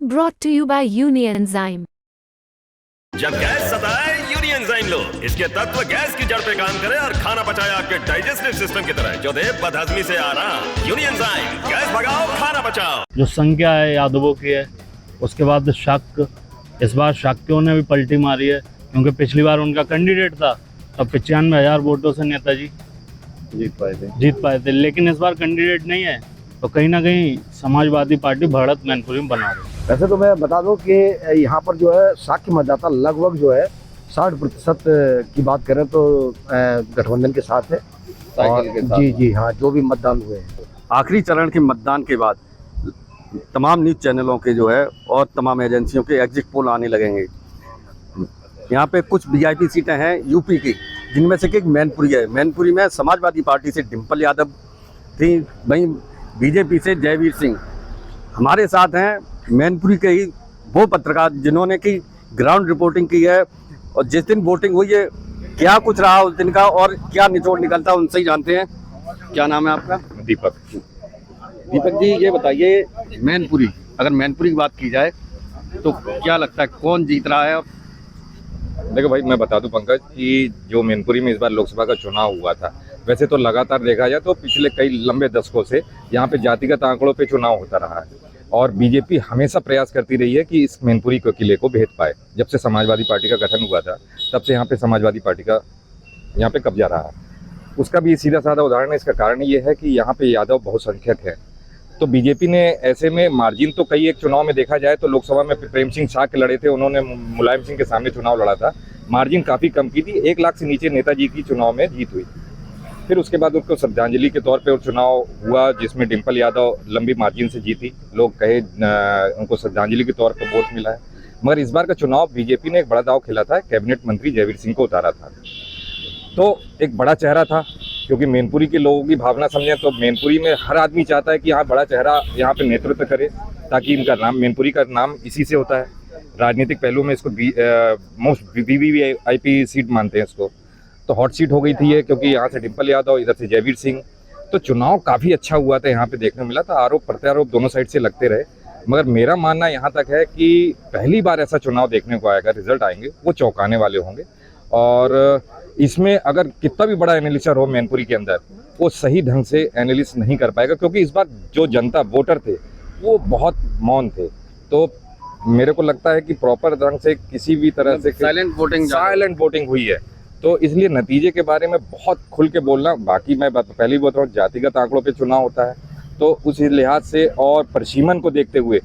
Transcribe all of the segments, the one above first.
Brought to you by Unienzyme. जब gas सताए यूनियनजाइम लो। इसके तत्व गैस की जड़ पे काम करे और खाना पचाए आपके डाइजेस्टिव सिस्टम की तरह, जो दे बदहजमी से आराम। यूनियनजाइम, गैस भगाओ, खाना बचाओ। जो संख्या है यादवों की है, उसके बाद शक, इस बार शाक्यों ने भी पलटी मारी है, क्योंकि पिछली बार उनका कैंडिडेट था तब 95,000 वोटों से नेताजी जीत पाए थे, लेकिन इस बार कैंडिडेट नहीं है, तो कहीं ना कहीं समाजवादी पार्टी बढ़त मैनपुरी में बना रही है। वैसे तो मैं बता दूं कि यहाँ पर जो है शाक्य मतदाता लगभग जो है 60% की बात करें तो गठबंधन के साथ है। जी हाँ, जो भी मतदान हुए हैं। आखिरी चरण के मतदान के बाद तमाम न्यूज़ चैनलों के जो है और तमाम एजेंसियों के एग्जिट पोल आने लगेंगे। यहाँ पे कुछ वीआईपी सीटें हैं यूपी की, जिनमें से एक मैनपुरी है। मैनपुरी में समाजवादी पार्टी से डिम्पल यादव थी, वहीं बीजेपी से जयवीर सिंह हमारे साथ हैं। मैनपुरी के ही वो पत्रकार जिन्होंने की ग्राउंड रिपोर्टिंग की है, और जिस दिन वोटिंग हुई है क्या कुछ रहा उस दिन का और क्या निचोड़ निकलता उनसे ही जानते हैं। क्या नाम है आपका? दीपक जी, ये बताइए मैनपुरी, अगर मैनपुरी की बात की जाए तो क्या लगता है कौन जीत रहा है? देखो भाई, मैं बता दूं पंकज कि जो मैनपुरी में इस बार लोकसभा का चुनाव हुआ था, वैसे तो लगातार देखा जाए तो पिछले कई लंबे दशकों से यहाँ पे जातिगत आंकड़ों पे चुनाव होता रहा है, और बीजेपी हमेशा प्रयास करती रही है कि इस मैनपुरी के किले को भेद पाए। जब से समाजवादी पार्टी का गठन हुआ था तब से यहाँ पे समाजवादी पार्टी का यहाँ पे कब्जा रहा है। उसका भी सीधा साधा उदाहरण है। इसका कारण ये है कि यहाँ पे यादव बहुसंख्यक है, तो बीजेपी ने ऐसे में मार्जिन तो कई एक चुनाव में देखा जाए तो लोकसभा में प्रेम सिंह शाह के लड़े थे, उन्होंने मुलायम सिंह के सामने चुनाव लड़ा था, मार्जिन काफ़ी कम की थी, 1 लाख से नीचे नेताजी की चुनाव में जीत हुई। फिर उसके बाद उनको श्रद्धांजलि के तौर पे चुनाव हुआ, जिसमें डिम्पल यादव लंबी मार्जिन से जीती। लोग कहे उनको श्रद्धांजलि के तौर पर वोट मिला है। मगर इस बार का चुनाव बीजेपी ने एक बड़ा दाव खेला था, कैबिनेट मंत्री जयवीर सिंह को उतारा था, तो एक बड़ा चेहरा था। क्योंकि मैनपुरी के लोगों की भावना समझें तो मैनपुरी में हर आदमी चाहता है कि यहाँ बड़ा चेहरा यहाँ पे नेतृत्व करे, ताकि इनका नाम, मैनपुरी का नाम इसी से होता है। राजनीतिक पहलू में इसको मोस्ट वीवीआईपी सीट मानते हैं इसको। तो हॉट सीट हो गई थी ये, क्योंकि यहाँ से डिम्पल यादव, इधर से जयवीर सिंह। तो चुनाव काफ़ी अच्छा हुआ था, यहाँ पे देखने मिला था। आरोप प्रत्यारोप दोनों साइड से लगते रहे, मगर मेरा मानना यहाँ तक है कि पहली बार ऐसा चुनाव देखने को आएगा, रिजल्ट आएंगे वो चौंकाने वाले होंगे। और इसमें अगर कितना भी बड़ा एनालिस्टर हो मैनपुरी के अंदर, वो सही ढंग से एनालिस्ट नहीं कर पाएगा, क्योंकि इस बार जो जनता वोटर थे वो बहुत मौन थे। तो मेरे को लगता है कि प्रॉपर ढंग से किसी भी तरह से साइलेंट वोटिंग हुई है, तो इसलिए नतीजे के बारे में बहुत खुल के बोलना। बाकी मैं पहले ही बोल रहा हूँ, जातिगत आंकड़ों पे चुनाव होता है, तो उस लिहाज से और परिसीमन को देखते हुए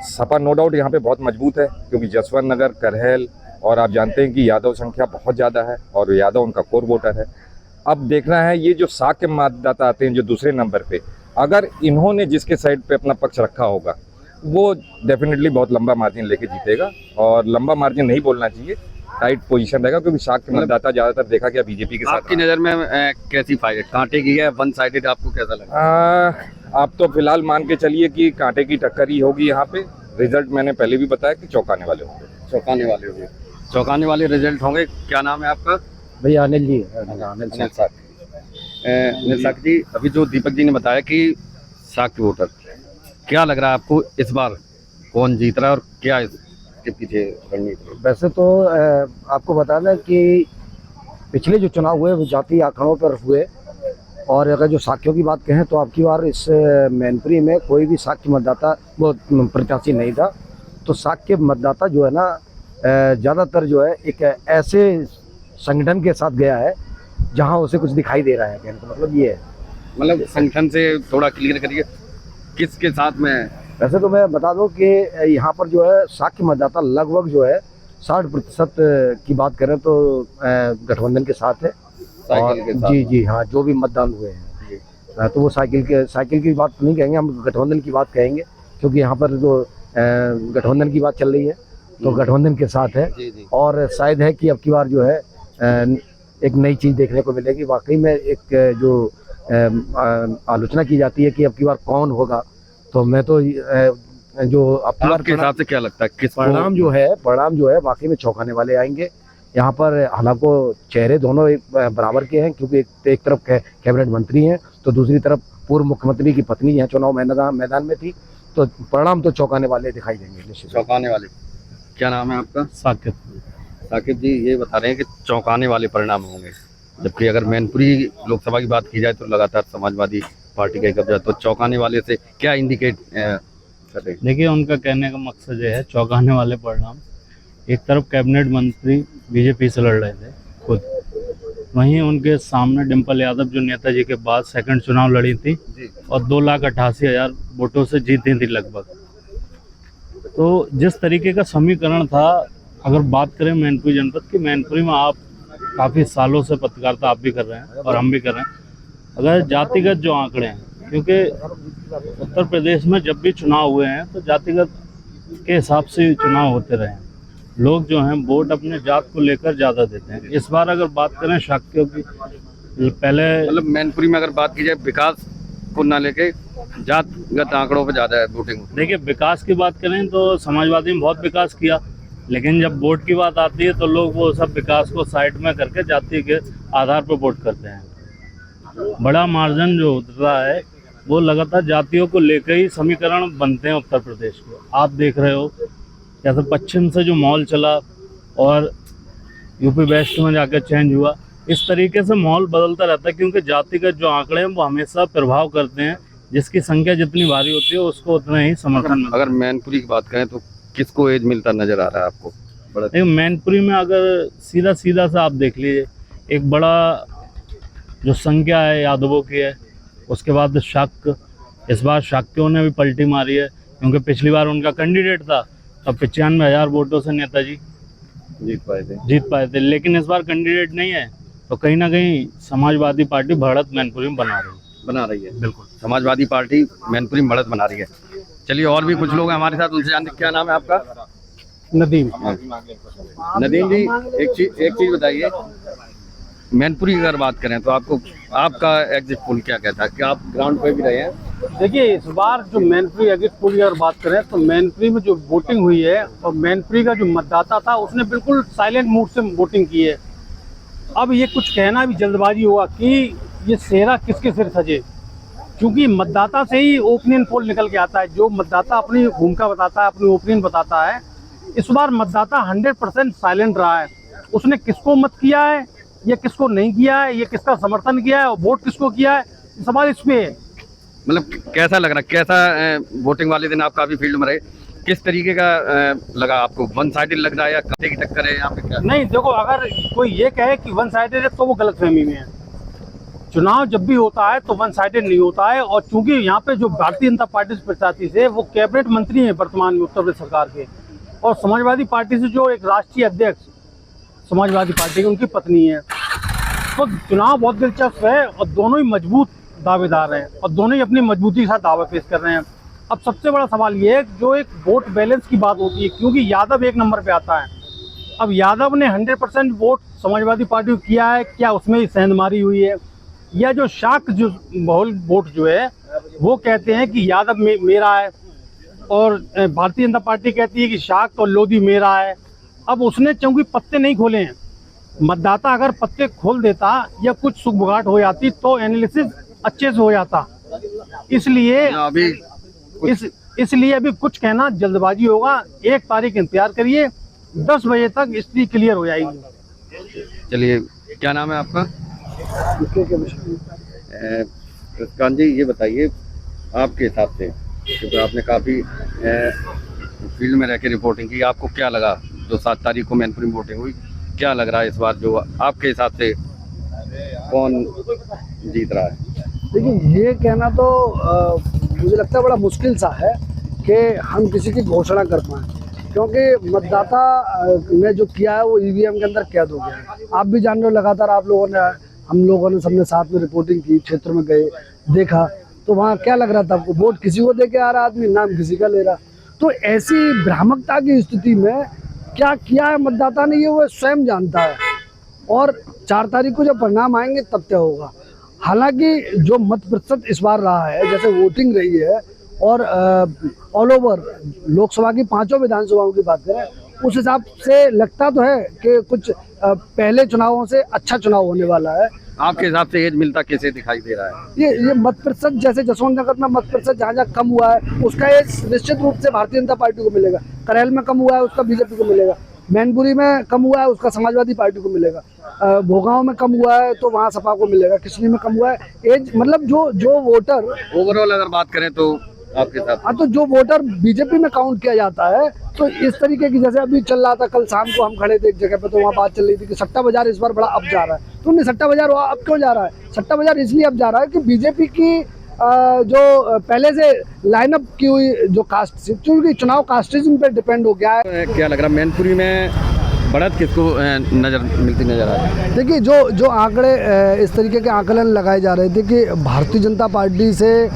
सपा नो डाउट यहाँ पे बहुत मजबूत है, क्योंकि जसवंत नगर, करहल, और आप जानते हैं कि यादव संख्या बहुत ज़्यादा है और यादव उनका कोर वोटर है। अब देखना है ये जो शाक्य मतदाता आते हैं जो दूसरे नंबर पे, अगर इन्होंने जिसके साइड पे अपना पक्ष रखा होगा वो डेफिनेटली बहुत लंबा मार्जिन लेके जीतेगा। और लंबा मार्जिन नहीं बोलना चाहिए, टाइट पोजीशन रहेगा, क्योंकि शाक्य मतदाता ज़्यादातर देखा गया बीजेपी के साथ। आपकी नज़र में कैसी फाइट, कांटे की है, वन साइडेड, आपको कैसा लगा? आप तो फिलहाल मान के चलिए कि कांटे की टक्कर ही होगी यहाँ पे। रिजल्ट मैंने पहले भी बताया कि चौंकाने वाले होंगे। चौंकाने वाले रिजल्ट होंगे। क्या नाम है आपका? भैया अनिल जी। अनिल साक जी, अभी जो दीपक जी ने बताया कि शाक्य वोटर, क्या लग रहा है आपको इस बार कौन जीत रहा है और क्या इसके पीछे रणनीति? वैसे तो आपको बता दें कि पिछले जो चुनाव हुए वो जाति आंकड़ों पर हुए, और अगर जो शाक्यों की बात कहें तो आपकी बार इस मैनपुरी में कोई भी शाक्य मतदाता वो प्रत्याशी नहीं था। तो शाक्य मतदाता जो है ना ज़्यादातर जो है एक ऐसे संगठन के साथ गया है जहां उसे कुछ दिखाई दे रहा है। कहने का मतलब ये है। मतलब संगठन से थोड़ा क्लियर करिए, किसके साथ में? वैसे तो मैं बता दूं कि यहाँ पर जो है शाक्य मतदाता लगभग जो है 60% की बात करें तो गठबंधन के साथ है। जी हाँ, जो भी मतदान हुए हैं तो वो साइकिल की बात नहीं कहेंगे, हम गठबंधन की बात कहेंगे, क्योंकि यहाँ पर जो गठबंधन की बात चल रही है तो गठबंधन के साथ है। और शायद है कि अब की बार जो है एक नई चीज़ देखने को मिलेगी। वाकई में एक जो आलोचना की जाती है कि अब की बार कौन होगा, तो मैं तो जो अब की बार के हिसाब से क्या लगता है किस परिणाम जो है वाकई में चौंकाने वाले आएंगे। यहाँ पर हालांकि चेहरे दोनों बराबर के हैं, क्योंकि एक तरफ कैबिनेट मंत्री हैं तो दूसरी तरफ पूर्व मुख्यमंत्री की पत्नी यहाँ चुनाव मैदान में थी। तो परिणाम तो चौंकाने वाले दिखाई देंगे निश्चित। चौंकाने वाले। क्या नाम है आपका? साकिब। साकिब जी ये बता रहे हैं कि चौंकाने वाले परिणाम होंगे, जबकि अगर मैनपुरी लोकसभा की बात की जाए तो लगातार समाजवादी पार्टी का कब्जा, तो चौंकाने वाले से क्या इंडिकेट कर रहे हैं? देखिए, उनका कहने का मकसद ये है चौंकाने वाले परिणाम। एक तरफ कैबिनेट मंत्री बीजेपी से लड़ रहे थे खुद, वहीं उनके सामने डिम्पल यादव जो नेताजी के बाद सेकंड चुनाव लड़ी थी और 2,88,000 वोटों से जीती थी लगभग। तो जिस तरीके का समीकरण था, अगर बात करें मैनपुरी जनपद की, मैनपुरी में आप काफ़ी सालों से पत्रकारिता आप भी कर रहे हैं और हम भी कर रहे हैं। अगर जातिगत जो आंकड़े हैं, क्योंकि उत्तर प्रदेश में जब भी चुनाव हुए हैं तो जातिगत के हिसाब से चुनाव होते रहे हैं। लोग जो हैं वोट अपने जात को लेकर ज़्यादा देते हैं। इस बार अगर बात करें शाक्यों की, पहले मतलब मैनपुरी में अगर बात की जाए विकास को ना लेके जातगत आंकड़ों पे ज़्यादा है वोटिंग। देखिए, विकास की बात करें तो समाजवादी ने बहुत विकास किया, लेकिन जब वोट की बात आती है तो लोग वो सब विकास को साइड में करके जाति के आधार पर वोट करते हैं। बड़ा मार्जिन जो होता है वो लगातार जातियों को लेकर ही समीकरण बनते हैं उत्तर प्रदेश के। आप देख रहे हो जैसे पश्चिम से जो माहौल चला और यूपी वेस्ट में जाकर चेंज हुआ, इस तरीके से माहौल बदलता रहता है, क्योंकि जातिगत जो आंकड़े हैं वो हमेशा प्रभाव करते हैं। जिसकी संख्या जितनी भारी होती है उसको उतना ही समर्थन मिलता है। अगर मैनपुरी की बात करें तो किसको एज मिलता नजर आ रहा है आपको? देखिए, मैनपुरी में अगर सीधा सा आप देख लीजिए, एक बड़ा जो संख्या है यादवों की है, उसके बाद शाक्य। इस बार शाक्यों ने भी पलटी मारी है, क्योंकि पिछली बार उनका कैंडिडेट था तब 95,000 वोटों से नेताजी जीत पाए थे, लेकिन इस बार कैंडिडेट नहीं है, तो कहीं ना कहीं समाजवादी पार्टी बढ़त मैनपुरी में बना रही है। बिल्कुल, समाजवादी पार्टी मैनपुरी में बढ़त बना रही है। चलिए, और भी कुछ लोग हैं हमारे साथ, उनसे जानते। क्या नाम है आपका? नदीम। नदीम जी, एक चीज बताइए, मैनपुरी की अगर बात करें तो आपका एग्जिट पोल क्या कहता है? क्या आप ग्राउंड पे भी रहे हैं? देखिए, इस बार जो मैनपुरी एग्जिट पोल की अगर बात करें तो मैनपुरी में जो वोटिंग हुई है और मैनपुरी का जो मतदाता था उसने बिल्कुल साइलेंट मूड से वोटिंग की है। अब ये कुछ कहना भी जल्दबाजी हुआ कि ये सेहरा किसके सिर सजे, क्योंकि मतदाता से ही ओपिनियन पोल निकल के आता है। जो मतदाता अपनी भूमिका बताता है, अपनी ओपिनियन बताता है। इस बार मतदाता 100% साइलेंट रहा है। उसने किसको मत किया है, ये किसको नहीं किया है, ये किसका समर्थन किया है और वोट किसको किया है, सवाल इस पे है। मतलब कैसा लग रहा, कैसा वोटिंग वाले दिन आप काफी फील्ड में रहे, किस तरीके का लगा आपको? वन साइडेड लग रहा है या कते की टक्कर है यहाँ पे? क्या नहीं, देखो, अगर कोई ये कहे कि वन साइडेड है तो वो गलतफहमी में है। चुनाव जब भी होता है तो वन साइडेड नहीं होता है। और चूंकि यहाँ पे जो भारतीय जनता पार्टी से प्रत्याशी थे वो कैबिनेट मंत्री हैं वर्तमान में उत्तर प्रदेश सरकार के, और समाजवादी पार्टी से जो एक राष्ट्रीय अध्यक्ष समाजवादी पार्टी की उनकी पत्नी है। तो चुनाव बहुत दिलचस्प है और दोनों ही मजबूत दावेदार हैं और दोनों ही अपनी मजबूती के साथ दावा पेश कर रहे हैं। अब सबसे बड़ा सवाल ये है जो एक वोट बैलेंस की बात होती है, क्योंकि यादव एक नंबर पे आता है। अब यादव ने 100% वोट समाजवादी पार्टी को किया है, क्या उसमें ही सेंधमारी हुई है, या जो शाक जो बहुल वोट जो है वो कहते हैं कि यादव मेरा है और भारतीय जनता पार्टी कहती है कि शाक और लोधी मेरा है। अब उसने चूंकि पत्ते नहीं खोले हैं, मतदाता अगर पत्ते खोल देता या कुछ सुगबुगाहट हो जाती तो एनालिसिस अच्छे से हो जाता। इसलिए अभी कुछ कहना जल्दबाजी होगा। 1 तारीख इंतजार करिए, 10 बजे तक स्थिति क्लियर हो जाएगी। चलिए, क्या नाम है आपका? कान जी, ये बताइए आपके हिसाब से, क्योंकि आपने काफ़ी फील्ड में रह के रिपोर्टिंग की, आपको क्या लगा जो 7 तारीख को मैनपुरी में वोटिंग हुई? क्या लग रहा है इस बार जो आपके हिसाब से कौन जीत रहा है? देखिए, ये कहना तो मुझे लगता है बड़ा मुश्किल सा है कि हम किसी की घोषणा कर पाएँ, क्योंकि मतदाता ने जो किया है वो ईवीएम के अंदर कैद हो गया है। आप भी जान रहे हो, लगातार हम लोगों ने सबने साथ में रिपोर्टिंग की, क्षेत्र में गए, देखा, तो वहाँ क्या लग रहा था आपको? वोट किसी को दे के आ रहा आदमी, नाम किसी का ले रहा। तो ऐसी भ्रामकता की स्थिति में क्या किया है मतदाता ने ये वो स्वयं जानता है, और 4 तारीख को जब परिणाम आएंगे तब तय होगा। हालांकि जो मत प्रतिशत इस बार रहा है, जैसे वोटिंग रही है और ऑल ओवर लोकसभा की 5 विधानसभाओं की बात करें, उस हिसाब से लगता तो है कि कुछ पहले चुनावों से अच्छा चुनाव होने वाला है। आपके हिसाब से एज मिलता कैसे दिखाई दे रहा है? ये मत प्रतिशत, जैसे जसवंत नगर में मत प्रतिशत जहाँ जहाँ कम हुआ है उसका ये निश्चित रूप से भारतीय जनता पार्टी को मिलेगा। करेल में कम हुआ है उसका बीजेपी को मिलेगा। मैनपुरी में कम हुआ है उसका समाजवादी पार्टी को मिलेगा। भोगांव में कम हुआ है तो वहाँ सपा को मिलेगा। किशनी में कम हुआ है। एज मतलब जो वोटर ओवरऑल अगर बात करें तो आपके साथ, हाँ, तो जो वोटर बीजेपी में काउंट किया जाता है तो इस तरीके की, जैसे अभी चल रहा था, कल शाम को हम खड़े थे एक जगह पे तो वहाँ बात चल रही थी कि सट्टा बाजार इस बार बड़ा अप जा रहा है। तो नहीं, सट्टा बाजार अब क्यों जा रहा है? सट्टा बाजार इसलिए अब जा रहा है कि बीजेपी की जो पहले से लाइनअप की हुई जो कास्ट, क्योंकि चुनाव कास्टिज्म पे डिपेंड हो गया है। क्या लग रहा है मैनपुरी में बढ़त किसको मिलती नजर आ रही है? देखिए, जो आंकड़े इस तरीके के आकलन लगाए जा रहे थे कि भारतीय जनता पार्टी से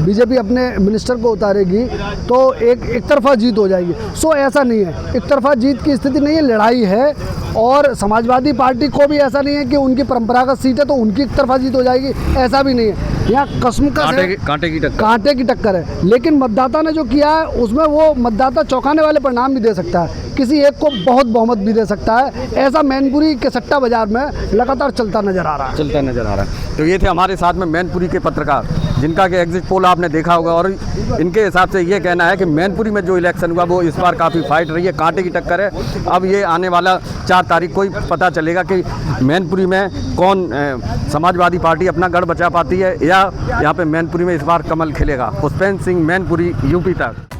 बीजेपी अपने मिनिस्टर को उतारेगी तो एक तरफा जीत हो जाएगी। सो ऐसा नहीं है, एक तरफा जीत की स्थिति नहीं है, लड़ाई है। और समाजवादी पार्टी को भी ऐसा नहीं है कि उनकी परंपरागत सीट है तो उनकी एक तरफा जीत हो जाएगी, ऐसा भी नहीं है। यहाँ कसमकस है, कांटे की टक्कर है। लेकिन मतदाता ने जो किया है उसमें वो मतदाता चौंकाने वाले परिणाम भी दे सकता है, किसी एक को बहुत बहुमत भी दे सकता है। ऐसा मैनपुरी के सट्टा बाजार में लगातार चलता नजर आ रहा है। तो ये थे हमारे साथ में मैनपुरी के पत्रकार, जिनका कि एग्जिट पोल आपने देखा होगा, और इनके हिसाब से ये कहना है कि मैनपुरी में जो इलेक्शन हुआ वो इस बार काफ़ी फाइट रही है, कांटे की टक्कर है। अब ये आने वाला 4 तारीख को ही पता चलेगा कि मैनपुरी में कौन समाजवादी पार्टी अपना गढ़ बचा पाती है या यहाँ पे मैनपुरी में इस बार कमल खिलेगा। पुष्पेंद्र सिंह, मैनपुरी, यूपी तक।